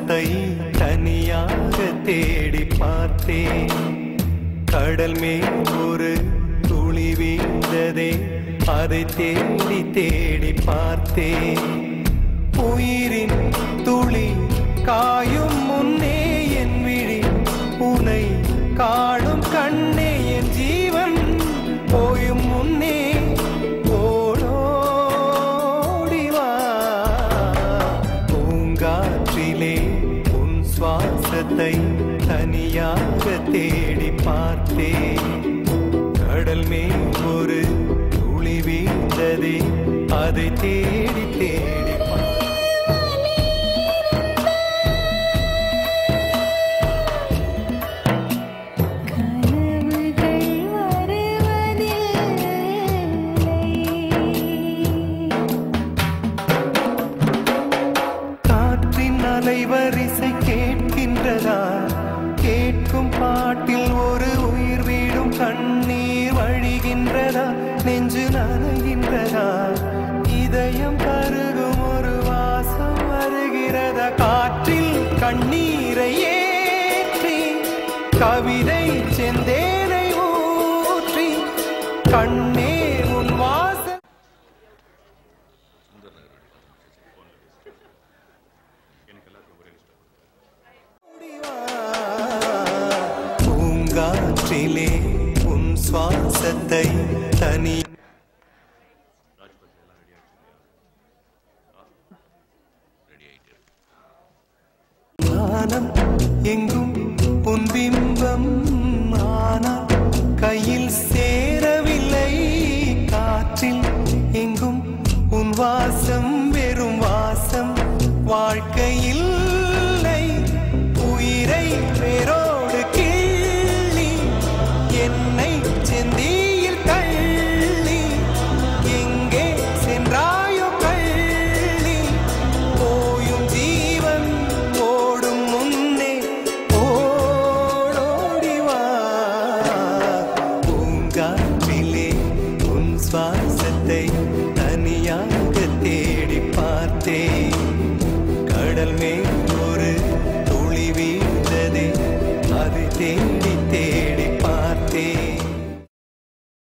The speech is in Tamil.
சுவாசத்தை தனியாக தேடி பார்த்தேன். கடல் மேல் ஒரு துளி வீழ்ந்ததே, அதை தேடி தேடி பார்த்தேன். உயிரின் துளி காயும் முன்னே என் விழி உனை காணும் கண்ணே, என் ஜீவன் போயும் முன்னே ஓடோடிவா. பூங்காற்றிலே உன் சுவாசத்தை தனியாக தேடி பார்த்தேன். கடல் மேல் ஒரு துளி வீழ்ந்ததே, அதை தேடி தேடி அலைவரிசை கேட்கின்றதா, கேட்கும் பாட்டில் ஒரு உயிர் வீடும் கண்ணீர் வழிகின்றதா, நெஞ்சு நனைகின்றதா, இதயம் கருகும் ஒரு வாசம் வருகிறதா. காற்றில் கண்ணீரை ஏற்றி கவிதை செந்தேனை ஊற்றி கண்ணே உன் வாசம். பூங்காற்றிலே உன் சுவாசத்தை தனி வானம் எங்கும் உன் பிம்பம், ஆனால் கையில் சேரவில்லை. காற்றில் எங்கும் உன் வாசம், வெறும் வாசம், வாழ்க்கையில்